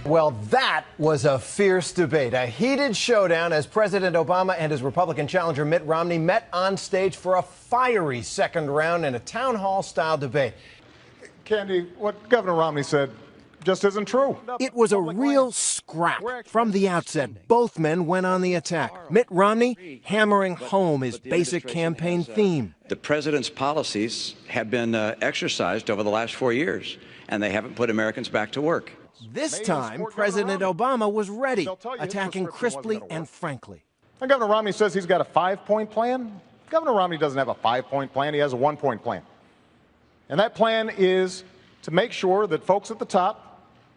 Well, that was a fierce debate, a heated showdown as President Obama and his Republican challenger Mitt Romney met on stage for a fiery second round in a town hall style debate. Candy, what Governor Romney said just isn't true. It was a real scrap. From the outset, both men went on the attack. Mitt Romney hammering home his basic campaign theme. The president's policies have been exercised over the last 4 years, and they haven't put Americans back to work. This time, President Obama was ready, attacking crisply and frankly. And Governor Romney says he's got a 5-point plan. Governor Romney doesn't have a 5-point plan. He has a 1-point plan. And that plan is to make sure that folks at the top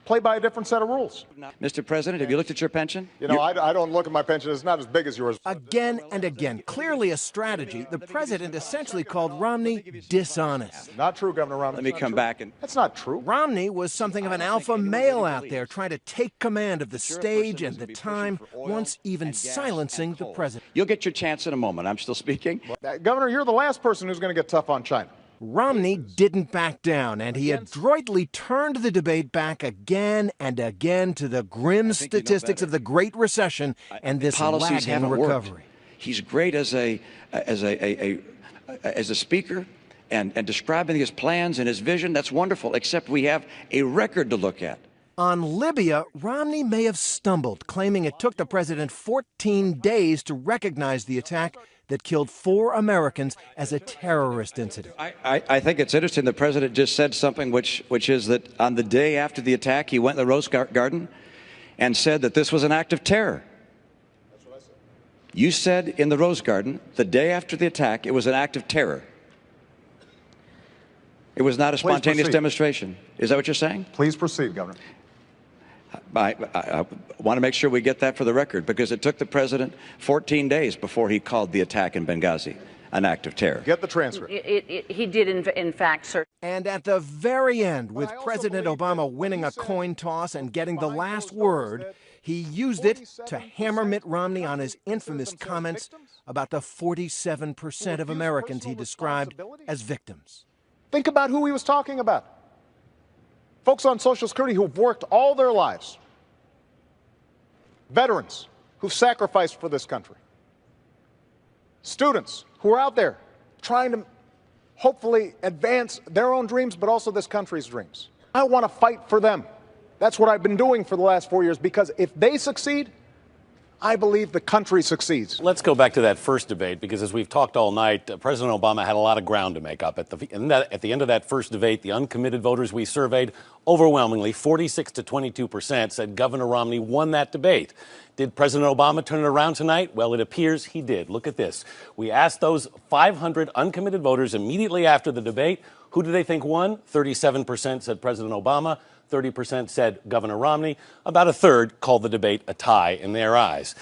play by a different set of rules. Mr. President, have you looked at your pension? You know, I don't look at my pension. It's not as big as yours. Again and again, clearly a strategy, the president essentially called Romney dishonest. Not true, Governor Romney. Let me come back and... That's not true. Romney was something of an alpha male out there trying to take command of the stage and the time, once even silencing the president. You'll get your chance in a moment. I'm still speaking. Governor, you're the last person who's going to get tough on China. Romney didn't back down, and he adroitly turned the debate back again and again to the grim statistics of the Great Recession and this lagging recovery. He's great as a speaker and describing his plans and his vision. That's wonderful, except we have a record to look at. On Libya, Romney may have stumbled, claiming it took the president 14 days to recognize the attack that killed 4 Americans as a terrorist incident. I think it's interesting the president just said something which is that on the day after the attack, he went in the Rose Garden and said that this was an act of terror. That's what I said. You said in the Rose Garden, the day after the attack, it was an act of terror. It was not a spontaneous demonstration. Is that what you're saying? Please proceed, Governor. I want to make sure we get that for the record, because it took the president 14 days before he called the attack in Benghazi an act of terror. Get the transcript. He did, in fact, sir. And at the very end, with President Obama winning a coin toss and getting the last word, he used it to hammer Mitt Romney on his infamous comments about the 47% of Americans he described as victims. Think about who he was talking about. Folks on Social Security who've worked all their lives. Veterans who've sacrificed for this country. Students who are out there trying to hopefully advance their own dreams, but also this country's dreams. I want to fight for them. That's what I've been doing for the last 4 years, because if they succeed, I believe the country succeeds. Let's go back to that first debate, because as we've talked all night, President Obama had a lot of ground to make up. At the end of that first debate, the uncommitted voters we surveyed, overwhelmingly, 46 to 22%, said Governor Romney won that debate. Did President Obama turn it around tonight? Well, it appears he did. Look at this. We asked those 500 uncommitted voters immediately after the debate, who do they think won? 37% said President Obama. 30% said Governor Romney. About a third called the debate a tie in their eyes.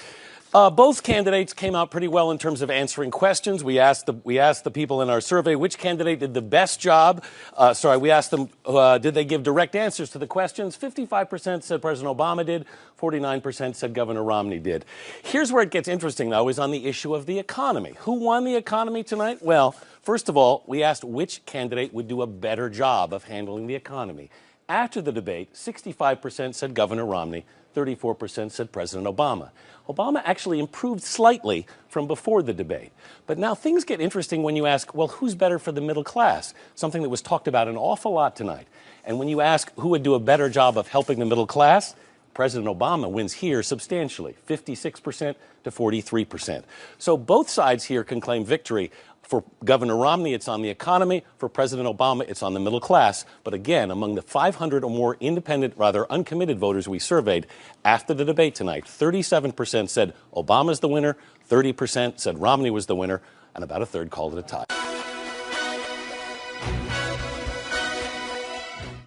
Both candidates came out pretty well in terms of answering questions. We asked the people in our survey which candidate did the best job. We asked them, did they give direct answers to the questions? 55% said President Obama did. 49% said Governor Romney did. Here's where it gets interesting, though, is on the issue of the economy. Who won the economy tonight? Well, first of all, we asked which candidate would do a better job of handling the economy. After the debate, 65% said Governor Romney, 34% said President Obama. Obama actually improved slightly from before the debate. But now things get interesting when you ask, well, who's better for the middle class? Something that was talked about an awful lot tonight. And when you ask who would do a better job of helping the middle class, President Obama wins here substantially, 56% to 43%. So both sides here can claim victory. For Governor Romney, it's on the economy. For President Obama, it's on the middle class. But again, among the 500 or more independent, rather uncommitted voters we surveyed after the debate tonight, 37% said Obama's the winner, 30% said Romney was the winner, and about a third called it a tie.